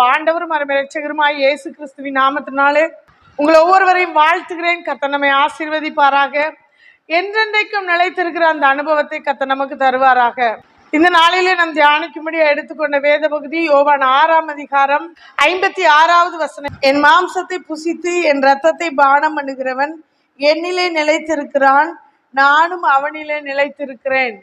ஆண்டவரும் இரட்சகருமாய் இயேசு கிறிஸ்துவின் நாமத்தினாலே உங்களை ஒவ்வொருவரையும் வாழ்த்துகிறேன். கர்த்தர் நம்மை ஆசீர்வதிப்பாராக. என்றென்றைக்கும் நிலைத்திருக்கிற அந்த அனுபவத்தை கர்த்தர் நமக்கு தருவாராக. இந்த நாளிலே நாம் தியானிக்கும்படி எடுத்துக்கொண்ட வேத பகுதி யோவான் 6ஆம் அதிகாரம் 56வது வசனம். என் மாம்சத்தை புசித்து என் இரத்தத்தை பானம் பண்ணுகிறவன் என்னிலே நிலைத்திருக்கிறான், நானும் அவனிலே நிலைத்திருக்கிறேன்.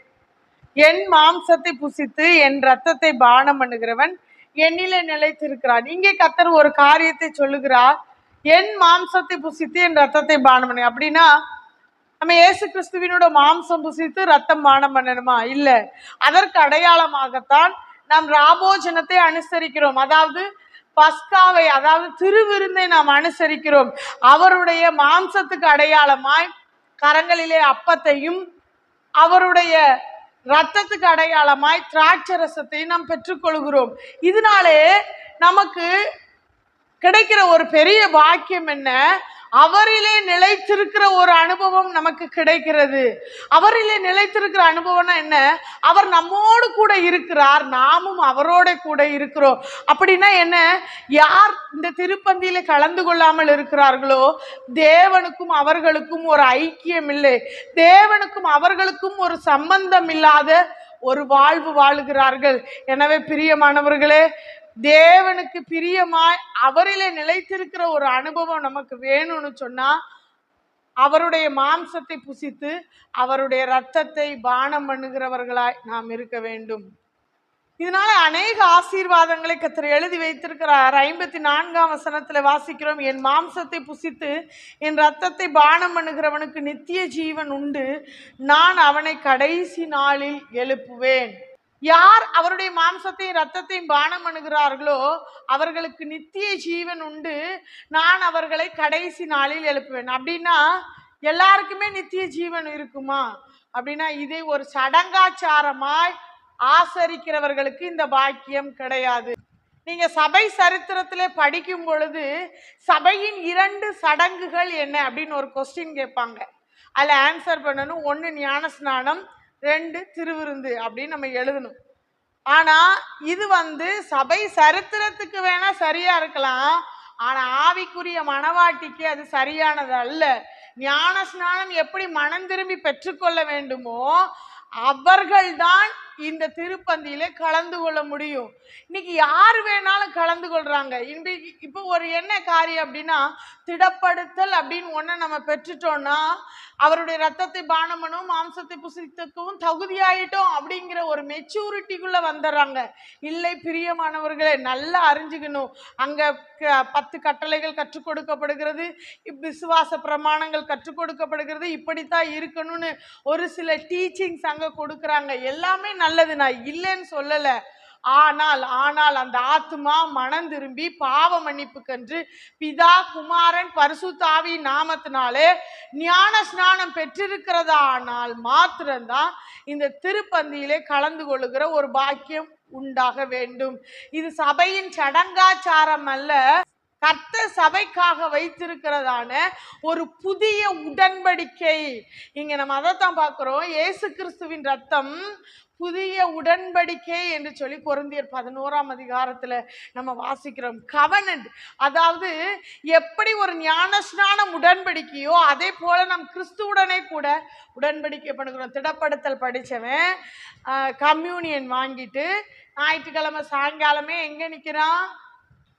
என் மாம்சத்தை புசித்து என் இரத்தத்தை பானம் பண்ணுகிறவன் என்னிலே நிலைத்திருக்கிறான். இங்கே கர்த்தர் ஒரு காரியத்தை சொல்லுகிறார். என் மாம்சத்தை புசித்து என் ரத்தத்தை பானம் பண்ணு. அப்படின்னா நம்ம இயேசு கிறிஸ்துவினோட மாம்சம் புசித்து ரத்தம் பானம் பண்ணணுமா? இல்ல. அதற்கு அடையாளமாகத்தான் நாம் ராபோஜனத்தை அனுசரிக்கிறோம். அதாவது பஸ்காவை, அதாவது திருவிருந்தை நாம் அனுசரிக்கிறோம். அவருடைய மாம்சத்துக்கு அடையாளமாய் கரங்களிலே அப்பத்தையும் அவருடைய ரத்தத்துக்கு அடையாளமாய் திராட்சை ரசத்தை நாம் பெற்றுக்கொள்கிறோம். இதனாலே நமக்கு கிடைக்கிற ஒரு பெரிய பாக்கியம் என்ன? அவரிலே நிலைத்திருக்கிற ஒரு அனுபவம் நமக்கு கிடைக்கிறது. அவரிலே நிலைத்திருக்கிற அனுபவம்னா என்ன? அவர் நம்மோடு கூட இருக்கிறார், நாமும் அவரோட கூட இருக்கிறோம். அப்படின்னா என்ன? யார் இந்த திருப்பந்தியில கலந்து கொள்ளாமல் இருக்கிறார்களோ தேவனுக்கும் அவர்களுக்கும் ஒரு ஐக்கியம் இல்லை, தேவனுக்கும் அவர்களுக்கும் ஒரு சம்பந்தம் இல்லாத ஒரு வாழ்வு வாழுகிறார்கள். எனவே பிரியமானவர்களே, தேவனுக்கு பிரியமாய் அவரிலே நிலைத்திருக்கிற ஒரு அனுபவம் நமக்கு வேணும்னு சொன்னா அவருடைய மாம்சத்தை புசித்து அவருடைய இரத்தத்தை பானம் பண்ணுகிறவர்களாய் நாம் இருக்க வேண்டும். இதனால அநேக ஆசீர்வாதங்களை கர்த்தர் எழுதி வைத்திருக்கிறார். 54ஆம் வசனத்துல வாசிக்கிறோம், என் மாம்சத்தை புசித்து என் இரத்தத்தை பானம் பண்ணுகிறவனுக்கு நித்திய ஜீவன் உண்டு, நான் அவனை கடைசி நாளில் எழுப்புவேன். யார் அவருடைய மாம்சத்தையும் ரத்தத்தையும் பானம் பண்ணுகிறார்களோ அவர்களுக்கு நித்திய ஜீவன் உண்டு, நான் அவர்களை கடைசி நாளில் எழுப்புவேன். அப்படின்னா எல்லாருக்குமே நித்திய ஜீவன் இருக்குமா? அப்படின்னா இதை ஒரு சடங்காச்சாரமாய் ஆசரிக்கிறவர்களுக்கு இந்த பாக்கியம் கிடையாது. நீங்க சபை சரித்திரத்திலே படிக்கும் பொழுது சபையின் 2 சடங்குகள் என்ன அப்படின்னு ஒரு கொஸ்டின் கேட்பாங்க. அதில் ஆன்சர் பண்ணணும். 1 ஞான ஸ்நானம், 2 திருவிருந்து அப்படின்னு நம்ம எழுதணும். ஆனா இது சபை சரித்திரத்துக்கு வேணா சரியா இருக்கலாம், ஆனா ஆவிக்குரிய மனவாட்டிக்கு அது சரியானது அல்ல. ஞான ஸ்நானம் எப்படி மனம் திரும்பி பெற்றுக்கொள்ள வேண்டுமோ அவர்கள்தான் இந்த திருப்பந்தியில கலந்து கொள்ள முடியும். இன்னைக்கு யார் வேணாலும் கலந்து கொள்றாங்க. இப்போ ஒரு என்ன காரியம் அப்படின்னா, திடப்படுத்தல் அப்படின்னு ஒன்ன நம்ம பெற்றுட்டோம்னா அவருடைய ரத்தத்தை பானம் பண்ணவும் மாம்சத்தை புசித்துக்கவும் தகுதியாயிட்டோம் அப்படிங்கிற ஒரு மெச்சூரிட்டிக்குள்ள வந்துடுறாங்க. இல்லை பிரியமானவர்களே, நல்லா அறிஞ்சுக்கணும். அங்க 10 கட்டளைகள் கற்றுக் கொடுக்கப்படுகிறது, விசுவாச பிரமாணங்கள் கற்றுக் கொடுக்கப்படுகிறது, இப்படித்தான் இருக்கணும்னு ஒரு சில டீச்சிங்ஸ் அங்க கொடுக்குறாங்க. எல்லாமே நல்லது, நான் இல்லைன்னு சொல்லல. ஆனால் அந்த ஆத்மா மனம் திரும்பி பாவ மன்னிப்புக்கென்று பிதா குமாரன் பரிசுத்த ஆவியின் நாமத்தினாலே ஞான ஸ்நானம் பெற்றிருக்கிறதா ஆனால் மாத்திரம்தான் இந்த திருப்பந்தியிலே கலந்து கொள்ளுகிற ஒரு பாக்கியம் உண்டாக வேண்டும். இது சபையின் சடங்காச்சாரம் அல்ல, கர்த்தர் சபைக்காக வைத்திருக்கிறதான ஒரு புதிய உடன்படிக்கை. இங்க நம்ம அதைத்தான் பார்க்கிறோம். இயேசு கிறிஸ்துவின் ரத்தம் புதிய உடன்படிக்கை என்று சொல்லி கொரிந்தியர் 11ஆம் அதிகாரத்துல நம்ம வாசிக்கிறோம். கவனன்ட், அதாவது எப்படி ஒரு ஞானஸ்நானம் உடன்படிக்கையோ அதே போல நம் கிறிஸ்துவுடனே கூட உடன்படிக்கை பண்ணுகிறோம். திடப்படுத்தல் படிச்சவன் கம்யூனியன் வாங்கிட்டு ஞாயிற்றுக்கிழமை சாயங்காலமே எங்க நிக்கிறான்?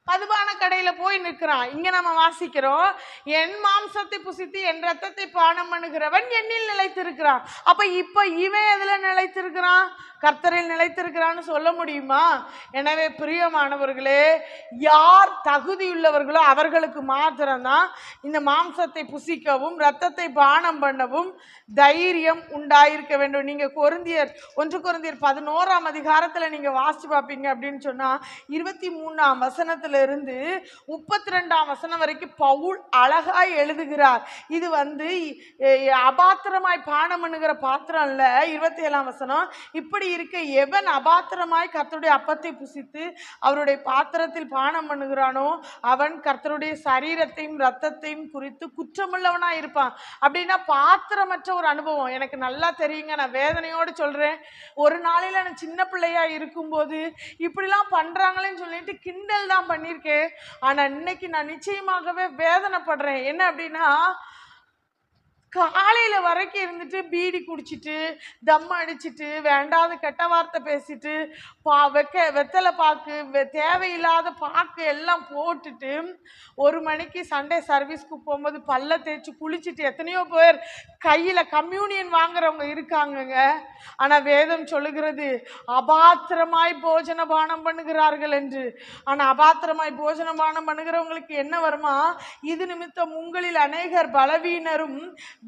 மதுபான கடையில போய் நிற்கிறான். இங்க நம்ம வாசிக்கிறோம், என் மாம்சத்தை புசித்து என் ரத்தத்தை பானம் பண்ணுகிறவன் என்னில் நிலைத்திருக்கிறான். அப்ப இப்ப இவன் எதுல நிலைத்திருக்கிறான்? கர்த்தரில் நிலைத்திருக்கிறான்னு சொல்ல முடியுமா? எனவே பிரியமானவர்களே, யார் தகுதியுள்ளவர்களோ அவர்களுக்கு மாத்திரம்தான் இந்த மாம்சத்தை புசிக்கவும் ரத்தத்தை பானம் பண்ணவும் தைரியம் உண்டாயிருக்க வேண்டும். நீங்க 1 கொரிந்தியர் 11ஆம் அதிகாரத்துல நீங்க வாசிச்சு பார்ப்பீங்க அப்படின்னு சொன்னா 23ஆம் வசனத்துல இருந்து 32ஆம் வசனம் வரைக்கும் பவுல் அழகாய் எழுதுகிறார். இது அபாத்திரமாய் பானம் பண்ணுகிற பாத்திரம் இல்ல. 27ஆம் வசனம், இப்படி இருக்க எவன் அபாத்திரமாய் கர்த்தருடைய அப்பத்தை புசித்து அவருடைய பாத்திரத்தில் பானம் பண்ணுகிறானோ அவன் கர்த்தருடைய சரீரத்தையும் ரத்தத்தையும் குறித்து குற்றமுள்ளவனா இருப்பான். அப்படின்னா பாத்திரமற்ற ஒரு அனுபவம் எனக்கு நல்லா தெரியுங்க. நான் வேதனையோடு சொல்றேன். ஒரு நாளையில நான் சின்ன பிள்ளையா இருக்கும்போது இப்படிலாம் பண்றாங்களேன்னு சொல்லிட்டு கிண்டல் தான் பண்ணியிருக்கேன். ஆனா இன்னைக்கு நான் நிச்சயமாகவே வேதனைப்படுறேன். என்ன அப்படின்னா, காலையில வரைக்கும் இருந்துட்டு பீடி குடிச்சிட்டு தம் அடிச்சிட்டு வேண்டாத கெட்ட வார்த்தை பேசிட்டு வெத்தலை பாக்கு தேவையில்லாத பாக்கு எல்லாம் போட்டுட்டு 1 மணிக்கு சண்டே சர்வீஸ்க்கு போகும்போது பல்ல தேய்ச்சி குளிச்சுட்டு எத்தனையோ பேர் கையில கம்யூனியன் வாங்குறவங்க இருக்காங்கங்க. ஆனா வேதம் சொல்லுகிறது அபாத்திரமாய் போஜன பானம் பண்ணுகிறார்கள் என்று. ஆனா அபாத்திரமாய் போஜன பானம் பண்ணுகிறவங்களுக்கு என்ன வருமா? இது நிமித்தம் உங்களில் அநேகர் பலவீனரும்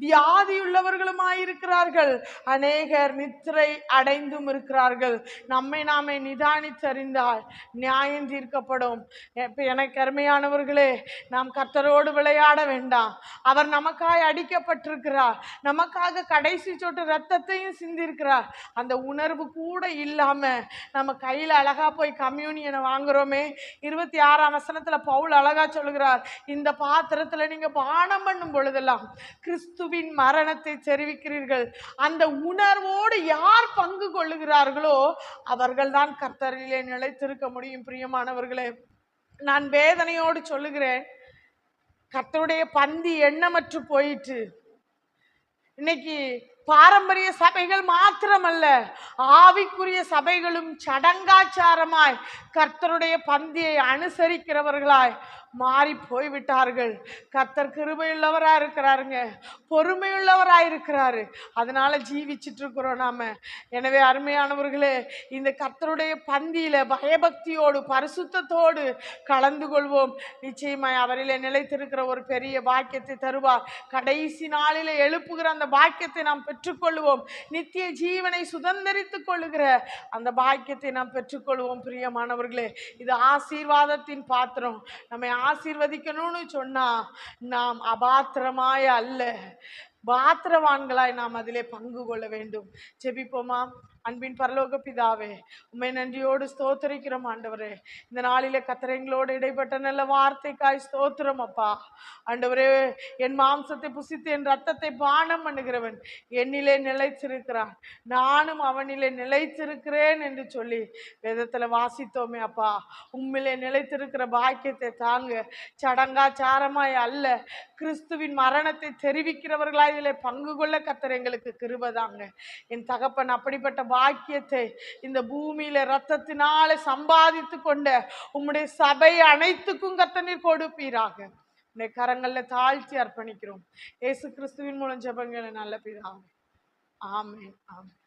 வியாதியுள்ளவர்களுமாயிருக்கிறார்கள், அநேகர் நித்திரை அடைந்தும் இருக்கிறார்கள். நம்மை நாமே நிதானித்தறிந்தால் நியாயம் தீர்க்கப்படும். எனக்கு அருமையானவர்களே, நாம் கர்த்தரோடு விளையாட வேண்டாம். அவர் நமக்காய் அடிக்கப்பட்டிருக்கிறார், நமக்காக கடைசி சொட்டு ரத்தத்தையும் சிந்திருக்கிறார். அந்த உணர்வு கூட இல்லாம நம்ம கையில அழகா போய் கம்யூனியனை வாங்குறோமே. 26ஆம் வசனத்துல பவுல் அழகா சொல்லுகிறார், இந்த பாத்திரத்துல நீங்க பானம் பண்ணும் பொழுதெல்லாம் கிறிஸ்துவின் மரணத்தை தெரிவிக்கிறீர்கள். அந்த உணர்வோடு யார் பங்கு கொள்ளுகிறார்களோ அவர்கள்தான் கர்த்தரிலே நிலைத்திருக்க முடியும். பிரியமானவர்களே, நான் வேதனையோடு சொல்லுகிறேன், கர்த்தருடைய பந்தி எண்ணமற்று போயிட்டு. இன்னைக்கு பாரம்பரிய சபைகள் மாத்திரமல்ல, ஆவிக்குரிய சபைகளும் சடங்காச்சாரமாய் கர்த்தருடைய பந்தியை அனுசரிக்கிறவர்களாய் மாறி போய்விட்டார்கள். கர்த்தர் கிருபையுள்ளவரா இருக்கிறாருங்க, பொறுமையுள்ளவரா இருக்கிறாரு. அதனால ஜீவிச்சிட்டு இருக்கிறோம் நாம. எனவே அருமையானவர்களே, இந்த கர்த்தருடைய பந்தியில பயபக்தியோடு பரிசுத்தத்தோடு கலந்து கொள்வோம். நிச்சயமாய் அவரிலே நிலைத்திருக்கிற ஒரு பெரிய பாக்கியத்தை தருவார். கடைசி நாளிலே எழுப்புகிற அந்த பாக்கியத்தை நாம் பெற்றுக்கொள்வோம். நித்திய ஜீவனை சுதந்திரித்துக் கொள்ளுகிற அந்த பாக்கியத்தை நாம் பெற்றுக்கொள்வோம். பிரியமானவர்களே, இது ஆசீர்வாதத்தின் பாத்திரம். நம்மை ஆசீர்வதிக்கணும்னு சொன்னா நாம் அபாத்திரமாய் அல்ல, பாத்திரவான்களாய் நாம் அதிலே பங்கு கொள்ள வேண்டும். ஜெபிப்போமா? அன்பின் பரலோக பிதாவே, உம்மை நன்றியோடு ஸ்தோத்திரிக்கிறோம் ஆண்டவரே. இந்த நாளிலே கர்த்தர் எங்களோடு இடைப்பட்ட நல்ல வார்த்தைக்காய் ஸ்தோத்திரம் அப்பா. ஆண்டவரே, என் மாம்சத்தை புசித்து என் ரத்தத்தை பானம் பண்ணுகிறவன் என்னிலே நிலைத்திருக்கிறான், நானும் அவனிலே நிலைத்திருக்கிறேன் என்று சொல்லி வேதத்துல வாசித்தோமே அப்பா. உம்மிலே நிலைத்திருக்கிற பாக்கியத்தை தாங்க. சடங்காச்சாரமாய் அல்ல, கிறிஸ்துவின் மரணத்தை தெரிவிக்கிறவர்களாய் இதிலே பங்கு கொள்ள கர்த்தர் எங்களுக்கு கிருபைதாங்க. என் தகப்பன் அப்படிப்பட்ட பாக்கியத்தை இந்த பூமியில ரத்தத்தினால சம்பாதித்து கொண்ட உம்முடைய சபை அனைத்துக்கும் கர்த்தர் நீர் கொடுப்பீராக. உடைய கரங்கள்ல தாழ்த்தி அர்ப்பணிக்கிறோம். இயேசு கிறிஸ்துவின் மூலம் ஜெபங்களை நல்ல பிதாவே, ஆமென், ஆமென்.